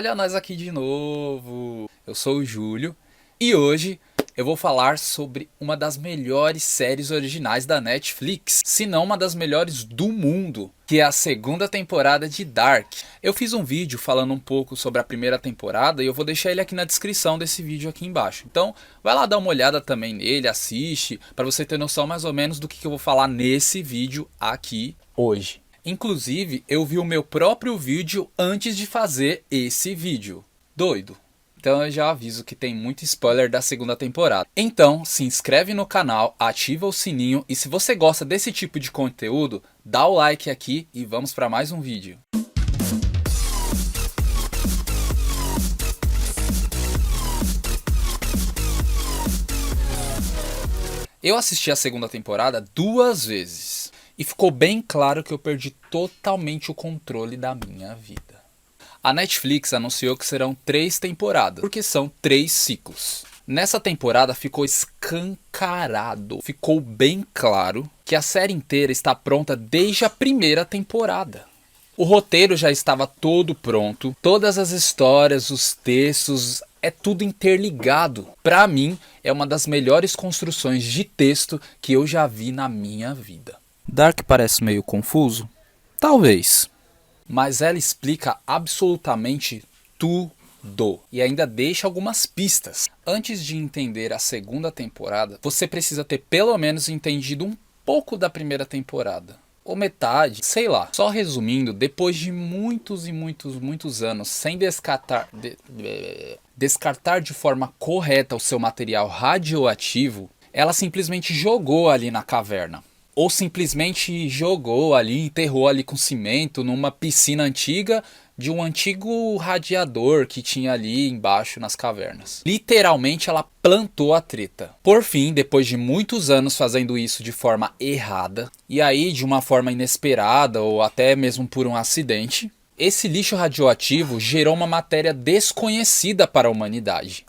Olha nós aqui de novo. Eu sou o Júlio e hoje eu vou falar sobre uma das melhores séries originais da Netflix, se não uma das melhores do mundo, que é a segunda temporada de Dark. Eu fiz um vídeo falando um pouco sobre a primeira temporada e eu vou deixar ele aqui na descrição desse vídeo aqui embaixo. Então vai lá dar uma olhada também nele, assiste, para você ter noção mais ou menos do que eu vou falar nesse vídeo aqui hoje. Inclusive, eu vi o meu próprio vídeo antes de fazer esse vídeo. Doido. Então eu já aviso que tem muito spoiler da segunda temporada. Então, se inscreve no canal, ativa o sininho e se você gosta desse tipo de conteúdo, dá o like aqui e vamos para mais um vídeo. Eu assisti a segunda temporada 2 vezes. E ficou bem claro que eu perdi totalmente o controle da minha vida. A Netflix anunciou que serão 3 temporadas, porque são 3 ciclos. Nessa temporada ficou escancarado, ficou bem claro que a série inteira está pronta desde a primeira temporada. O roteiro já estava todo pronto, todas as histórias, os textos, é tudo interligado. Para mim, é uma das melhores construções de texto que eu já vi na minha vida. Dark parece meio confuso? Talvez. Mas ela explica absolutamente tudo. E ainda deixa algumas pistas. Antes de entender a segunda temporada, você precisa ter pelo menos entendido um pouco da primeira temporada. Ou metade, sei lá. Só resumindo, depois de muitos anos sem descartar de forma correta o seu material radioativo, ela simplesmente jogou ali na caverna. Ou simplesmente jogou ali, enterrou ali com cimento numa piscina antiga de um antigo radiador que tinha ali embaixo nas cavernas. Literalmente ela plantou a treta. Por fim, depois de muitos anos fazendo isso de forma errada, e aí de uma forma inesperada ou até mesmo por um acidente, esse lixo radioativo gerou uma matéria desconhecida para a humanidade.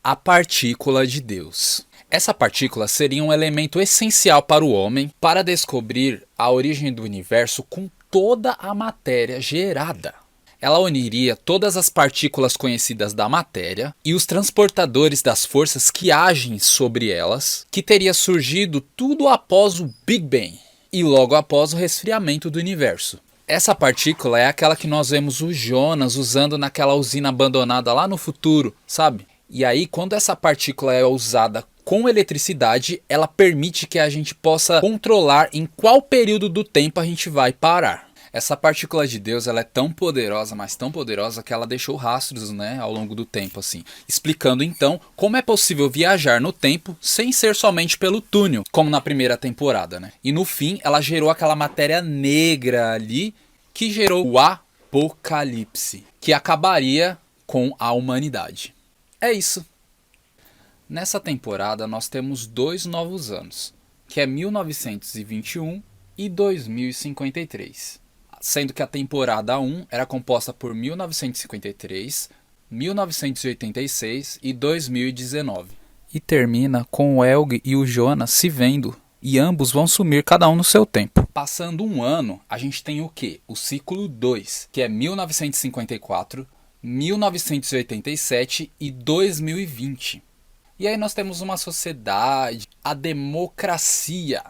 A partícula de Deus. Essa partícula seria um elemento essencial para o homem para descobrir a origem do universo com toda a matéria gerada. Ela uniria todas as partículas conhecidas da matéria e os transportadores das forças que agem sobre elas, que teria surgido tudo após o Big Bang e logo após o resfriamento do universo. Essa partícula é aquela que nós vemos o Jonas usando naquela usina abandonada lá no futuro, sabe? E aí, quando essa partícula é usada com eletricidade, ela permite que a gente possa controlar em qual período do tempo a gente vai parar. Essa partícula de Deus, ela é tão poderosa, mas tão poderosa que ela deixou rastros, ao longo do tempo, assim. Explicando então como é possível viajar no tempo sem ser somente pelo túnel, como na primeira temporada, E no fim, ela gerou aquela matéria negra ali que gerou o Apocalipse, que acabaria com a humanidade. É isso. Nessa temporada nós temos 2 novos anos, que é 1921 e 2053. Sendo que a temporada 1 era composta por 1953, 1986 e 2019. E termina com o Helge e o Jonas se vendo, e ambos vão sumir cada um no seu tempo. Passando um ano, a gente tem o quê? O ciclo 2, que é 1954, 1987 e 2020. E aí nós temos uma sociedade, a democracia,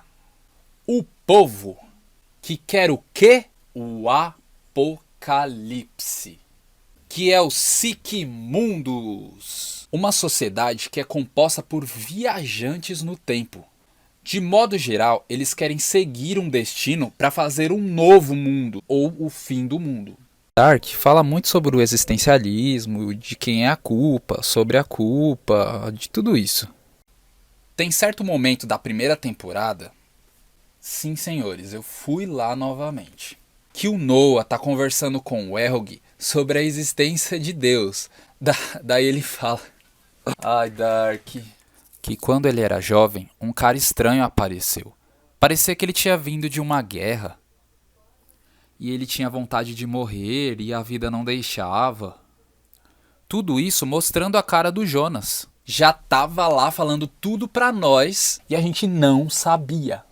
o povo, que quer o quê? O apocalipse, que é o Siquimundus. Uma sociedade que é composta por viajantes no tempo. De modo geral, eles querem seguir um destino para fazer um novo mundo, ou o fim do mundo. Dark fala muito sobre o existencialismo, de quem é a culpa, sobre a culpa, de tudo isso. Tem certo momento da primeira temporada, sim senhores, eu fui lá novamente, que o Noah tá conversando com o Helge sobre a existência de Deus. Daí ele fala, ai Dark, que quando ele era jovem, um cara estranho apareceu. Parecia que ele tinha vindo de uma guerra. E ele tinha vontade de morrer e a vida não deixava. Tudo isso mostrando a cara do Jonas. Já tava lá falando tudo pra nós e a gente não sabia.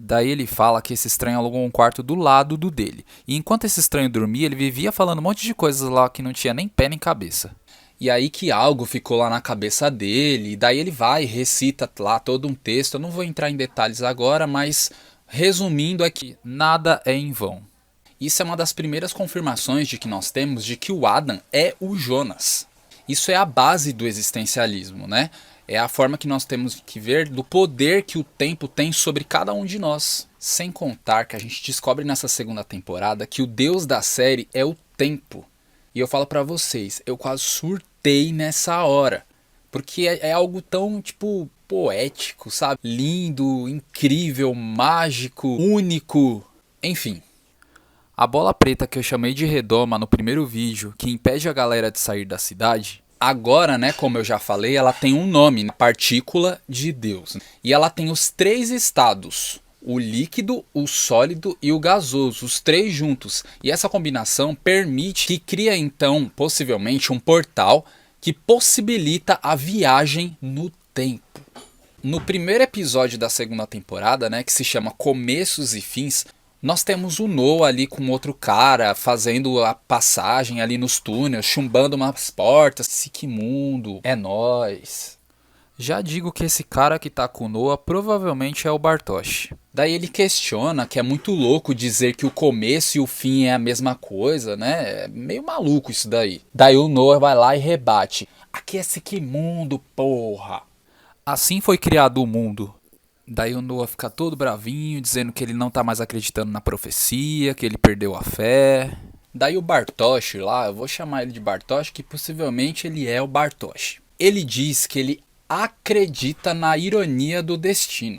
Daí ele fala que esse estranho alugou um quarto do lado do dele. E enquanto esse estranho dormia, ele vivia falando um monte de coisas lá que não tinha nem pé nem cabeça. E aí que algo ficou lá na cabeça dele, e daí ele vai e recita lá todo um texto. Eu não vou entrar em detalhes agora, mas resumindo é que nada é em vão. Isso é uma das primeiras confirmações de que nós temos de que o Adam é o Jonas. Isso é a base do existencialismo, né? É a forma que nós temos que ver do poder que o tempo tem sobre cada um de nós. Sem contar que a gente descobre nessa segunda temporada que o deus da série é o tempo. E eu falo pra vocês, eu quase surtei nessa hora. Porque é algo tão, tipo, poético, sabe? Lindo, incrível, mágico, único. Enfim. A bola preta que eu chamei de redoma no primeiro vídeo, que impede a galera de sair da cidade, agora, né, como eu já falei, ela tem um nome, partícula de Deus. E ela tem os 3 estados, o líquido, o sólido e o gasoso, os 3 juntos. E essa combinação permite que cria então, possivelmente, um portal que possibilita a viagem no tempo. No primeiro episódio da segunda temporada, né, que se chama Começos e Fins, nós temos o Noah ali com outro cara, fazendo a passagem ali nos túneis, chumbando umas portas. Que mundo, é nóis. Já digo que esse cara que tá com o Noah provavelmente é o Bartosz. Daí ele questiona que é muito louco dizer que o começo e o fim é a mesma coisa, né? É meio maluco isso daí. Daí o Noah vai lá e rebate. Aqui é que mundo, porra. Assim foi criado o mundo. Daí o Noah fica todo bravinho, dizendo que ele não tá mais acreditando na profecia, que ele perdeu a fé. Daí o Bartosz lá, eu vou chamar ele de Bartosz, que possivelmente ele é o Bartosz. Ele diz que ele acredita na ironia do destino.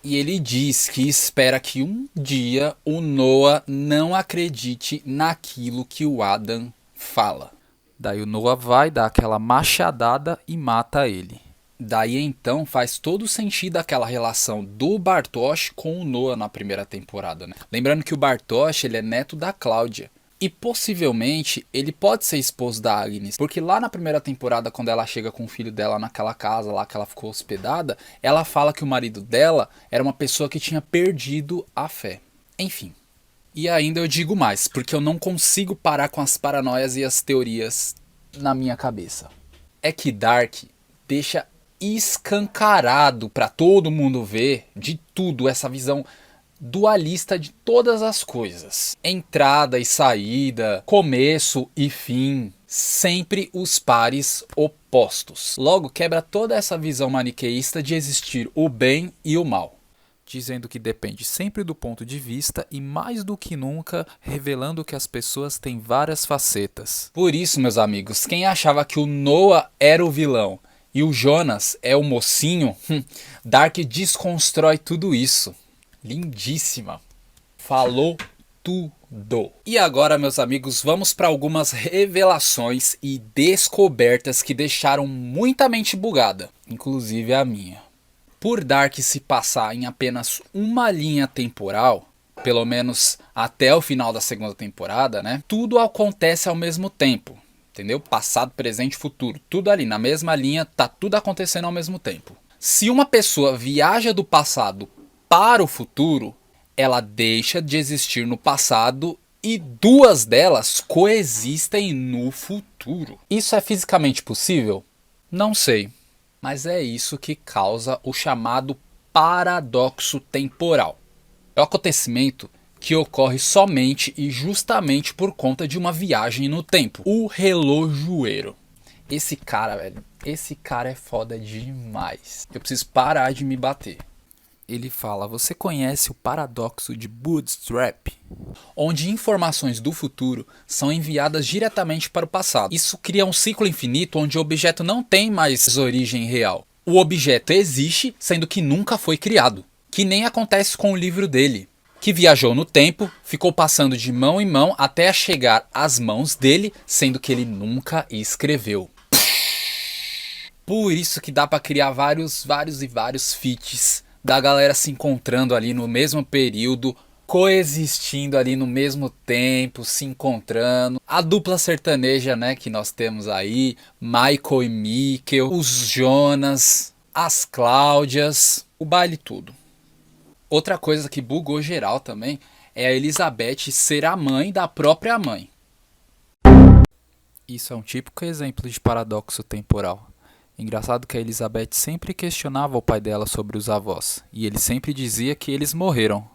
E ele diz que espera que um dia o Noah não acredite naquilo que o Adam fala. Daí o Noah vai dar aquela machadada e mata ele. Daí então faz todo sentido aquela relação do Bartosz com o Noah na primeira temporada, né? Lembrando que o Bartosz ele é neto da Cláudia. E possivelmente ele pode ser esposo da Agnes. Porque lá na primeira temporada, quando ela chega com o filho dela naquela casa lá que ela ficou hospedada, ela fala que o marido dela era uma pessoa que tinha perdido a fé. Enfim. E ainda eu digo mais, porque eu não consigo parar com as paranoias e as teorias na minha cabeça. É que Dark deixa escancarado para todo mundo ver de tudo, essa visão dualista de todas as coisas. Entrada e saída, começo e fim, sempre os pares opostos. Logo quebra toda essa visão maniqueísta de existir o bem e o mal. Dizendo que depende sempre do ponto de vista e mais do que nunca revelando que as pessoas têm várias facetas. Por isso, meus amigos, quem achava que o Noah era o vilão e o Jonas é o mocinho, Dark desconstrói tudo isso. Lindíssima. Falou tudo. E agora, meus amigos, vamos para algumas revelações e descobertas que deixaram muita mente bugada, inclusive a minha. Por Dark se passar em apenas uma linha temporal, pelo menos até o final da segunda temporada, né? Tudo acontece ao mesmo tempo. Entendeu? Passado, presente e futuro. Tudo ali na mesma linha, tá tudo acontecendo ao mesmo tempo. Se uma pessoa viaja do passado para o futuro, ela deixa de existir no passado e 2 delas coexistem no futuro. Isso é fisicamente possível? Não sei. Mas é isso que causa o chamado paradoxo temporal. É um acontecimento que ocorre somente e justamente por conta de uma viagem no tempo. O relojoeiro. Esse cara, velho, esse cara é foda demais. Eu preciso parar de me bater. Ele fala, você conhece o paradoxo de Bootstrap? Onde informações do futuro são enviadas diretamente para o passado. Isso cria um ciclo infinito onde o objeto não tem mais origem real. O objeto existe, sendo que nunca foi criado. Que nem acontece com o livro dele, que viajou no tempo, ficou passando de mão em mão até chegar às mãos dele, sendo que ele nunca escreveu. Por isso que dá para criar vários feats da galera se encontrando ali no mesmo período, coexistindo ali no mesmo tempo, se encontrando. A dupla sertaneja, né, que nós temos aí, Michael e Mikkel, os Jonas, as Cláudias, o baile tudo. Outra coisa que bugou geral também é a Elizabeth ser a mãe da própria mãe. Isso é um típico exemplo de paradoxo temporal. Engraçado que a Elizabeth sempre questionava o pai dela sobre os avós, e ele sempre dizia que eles morreram.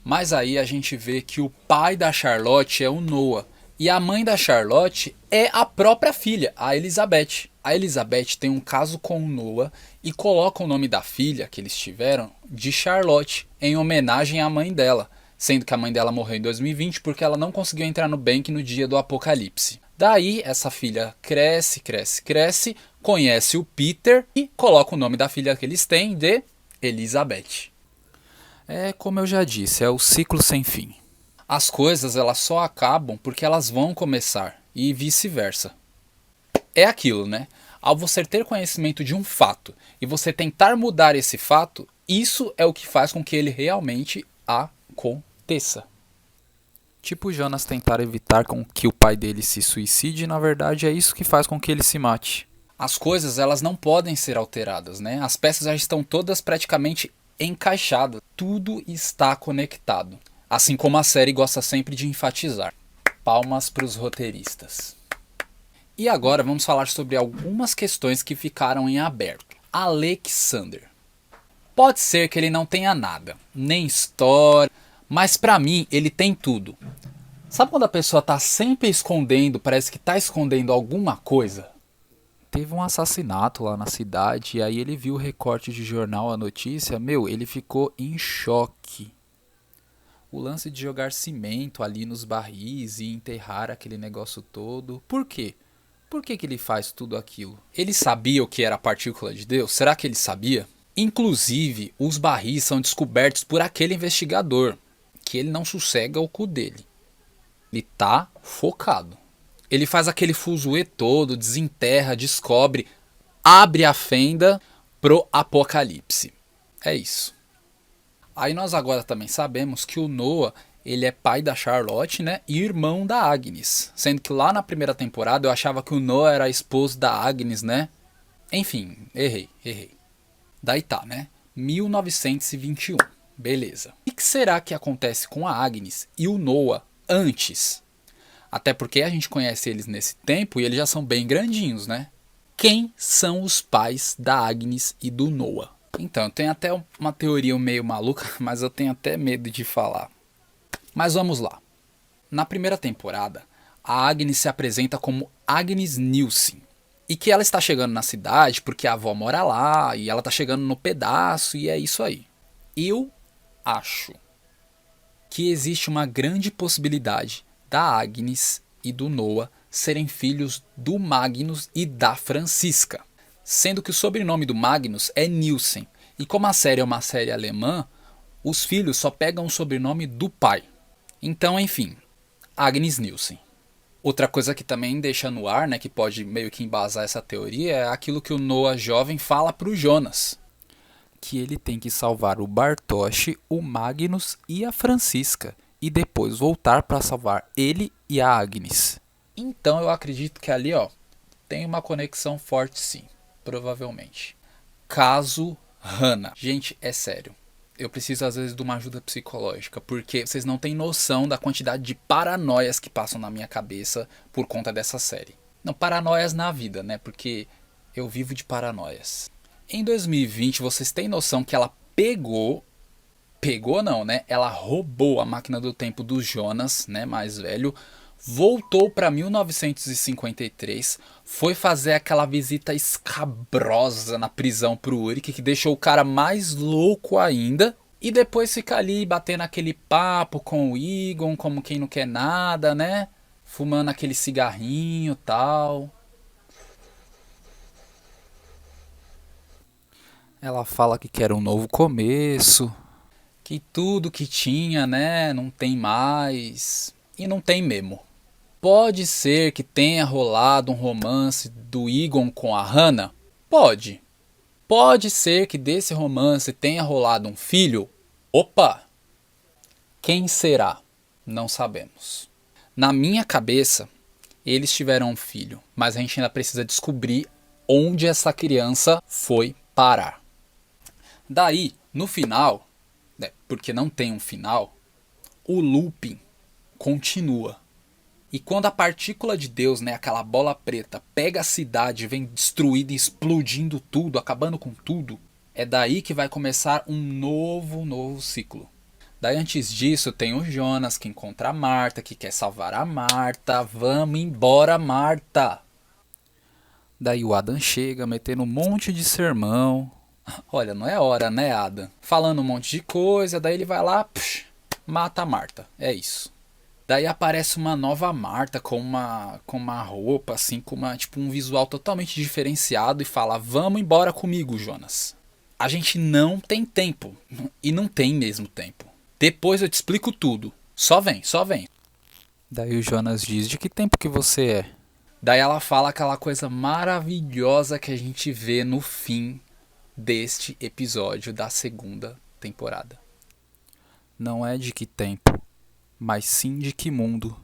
Mas aí a gente vê que o pai da Charlotte é o Noah, e a mãe da Charlotte é a própria filha, a Elizabeth. A Elizabeth tem um caso com o Noah e coloca o nome da filha que eles tiveram de Charlotte, em homenagem à mãe dela, sendo que a mãe dela morreu em 2020 porque ela não conseguiu entrar no bank no dia do apocalipse. Daí essa filha cresce, conhece o Peter e coloca o nome da filha que eles têm de Elizabeth. É como eu já disse, é o ciclo sem fim. As coisas elas só acabam porque elas vão começar e vice-versa. É aquilo, né? Ao você ter conhecimento de um fato e você tentar mudar esse fato, isso é o que faz com que ele realmente aconteça. Tipo Jonas tentar evitar com que o pai dele se suicide, e na verdade é isso que faz com que ele se mate. As coisas elas não podem ser alteradas, né? As peças já estão todas praticamente encaixadas. Tudo está conectado. Assim como a série gosta sempre de enfatizar. Palmas para os roteiristas. E agora vamos falar sobre algumas questões que ficaram em aberto. Alexander. Pode ser que ele não tenha nada, nem história, mas pra mim ele tem tudo. Sabe quando a pessoa tá sempre escondendo, parece que tá escondendo alguma coisa? Teve um assassinato lá na cidade e aí ele viu o recorte de jornal, a notícia, ele ficou em choque. O lance de jogar cimento ali nos barris e enterrar aquele negócio todo. Por quê? Por que ele faz tudo aquilo? Ele sabia o que era a partícula de Deus? Será que ele sabia? Inclusive, os barris são descobertos por aquele investigador, que ele não sossega o cu dele. Ele tá focado. Ele faz aquele fuzuê todo, desenterra, descobre, abre a fenda pro apocalipse. É isso. Aí nós agora também sabemos que o Noah, ele é pai da Charlotte, né, e irmão da Agnes. Sendo que lá na primeira temporada eu achava que o Noah era esposo da Agnes, né? Enfim, errei. Daí tá, né? 1921. Beleza. O que será que acontece com a Agnes e o Noah antes? Até porque a gente conhece eles nesse tempo e eles já são bem grandinhos, né? Quem são os pais da Agnes e do Noah? Então, tem até uma teoria meio maluca, mas eu tenho até medo de falar. Mas vamos lá. Na primeira temporada, a Agnes se apresenta como Agnes Nielsen. E que ela está chegando na cidade porque a avó mora lá e ela está chegando no pedaço e é isso aí. Eu acho que existe uma grande possibilidade da Agnes e do Noah serem filhos do Magnus e da Francisca. Sendo que o sobrenome do Magnus é Nielsen. E como a série é uma série alemã, os filhos só pegam o sobrenome do pai. Então, enfim, Agnes Nielsen. Outra coisa que também deixa no ar, né, que pode meio que embasar essa teoria, é aquilo que o Noah jovem fala pro Jonas. Que ele tem que salvar o Bartosz, o Magnus e a Francisca. E depois voltar para salvar ele e a Agnes. Então eu acredito que ali, tem uma conexão forte sim. Provavelmente. Caso Hannah. Gente, é sério. Eu preciso às vezes de uma ajuda psicológica, porque vocês não têm noção da quantidade de paranoias que passam na minha cabeça por conta dessa série. Não, paranoias na vida, né? Porque eu vivo de paranoias. Em 2020, vocês têm noção que ela pegou não, né? Ela roubou a máquina do tempo do Jonas, né, mais velho, voltou para 1953, foi fazer aquela visita escabrosa na prisão pro Ulrich, que deixou o cara mais louco ainda, e depois fica ali batendo aquele papo com o Egon, como quem não quer nada, né? Fumando aquele cigarrinho e tal. Ela fala que quer um novo começo, que tudo que tinha, né, não tem mais. E não tem mesmo. Pode ser que tenha rolado um romance do Egon com a Hannah? Pode. Pode ser que desse romance tenha rolado um filho? Opa! Quem será? Não sabemos. Na minha cabeça, eles tiveram um filho, mas a gente ainda precisa descobrir onde essa criança foi parar. Daí, no final, porque não tem um final, o looping continua. E quando a partícula de Deus, né, aquela bola preta, pega a cidade, vem destruindo e explodindo tudo, acabando com tudo, é daí que vai começar um novo ciclo. Daí antes disso tem o Jonas que encontra a Marta, que quer salvar a Marta. Vamos embora, Marta! Daí o Adam chega metendo um monte de sermão. Olha, não é hora, né, Adam? Falando um monte de coisa, daí ele vai lá, mata a Marta. É isso. Daí aparece uma nova Marta com uma roupa, assim, tipo um visual totalmente diferenciado e fala: vamos embora comigo, Jonas. A gente não tem tempo. E não tem mesmo tempo. Depois eu te explico tudo. Só vem, só vem. Daí o Jonas diz: de que tempo que você é? Daí ela fala aquela coisa maravilhosa que a gente vê no fim deste episódio da segunda temporada. Não é de que tempo, mas sim de que mundo.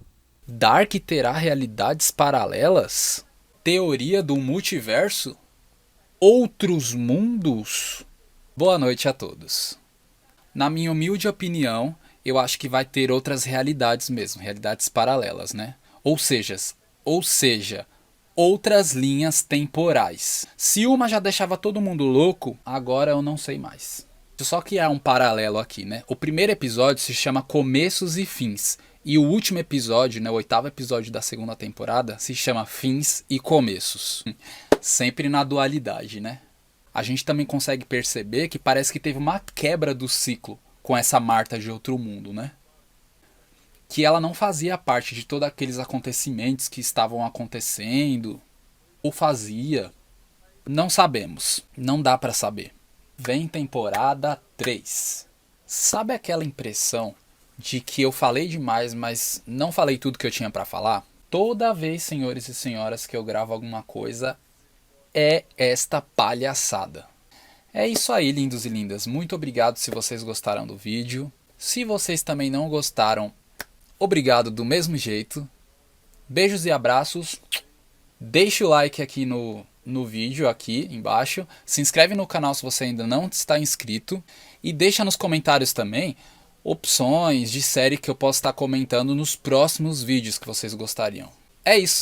Dark terá realidades paralelas? Teoria do multiverso? Outros mundos? Boa noite a todos. Na minha humilde opinião, eu acho que vai ter outras realidades mesmo, realidades paralelas, né? Ou seja, outras linhas temporais. Se uma já deixava todo mundo louco, agora eu não sei mais. Só que há um paralelo aqui, né? O primeiro episódio se chama Começos e Fins. E o último episódio, né, o 8º episódio da segunda temporada, se chama Fins e Começos. Sempre na dualidade, né? A gente também consegue perceber que parece que teve uma quebra do ciclo com essa Marta de outro mundo, né? Que ela não fazia parte de todos aqueles acontecimentos que estavam acontecendo, ou fazia. Não sabemos, não dá pra saber. Vem temporada 3. Sabe aquela impressão de que eu falei demais, mas não falei tudo que eu tinha pra falar? Toda vez, senhores e senhoras, que eu gravo alguma coisa, é esta palhaçada. É isso aí, lindos e lindas. Muito obrigado se vocês gostaram do vídeo. Se vocês também não gostaram, obrigado do mesmo jeito. Beijos e abraços. Deixe o like aqui no vídeo, aqui embaixo. Se inscreve no canal se você ainda não está inscrito. E deixa nos comentários também opções de série que eu posso estar comentando nos próximos vídeos que vocês gostariam. É isso.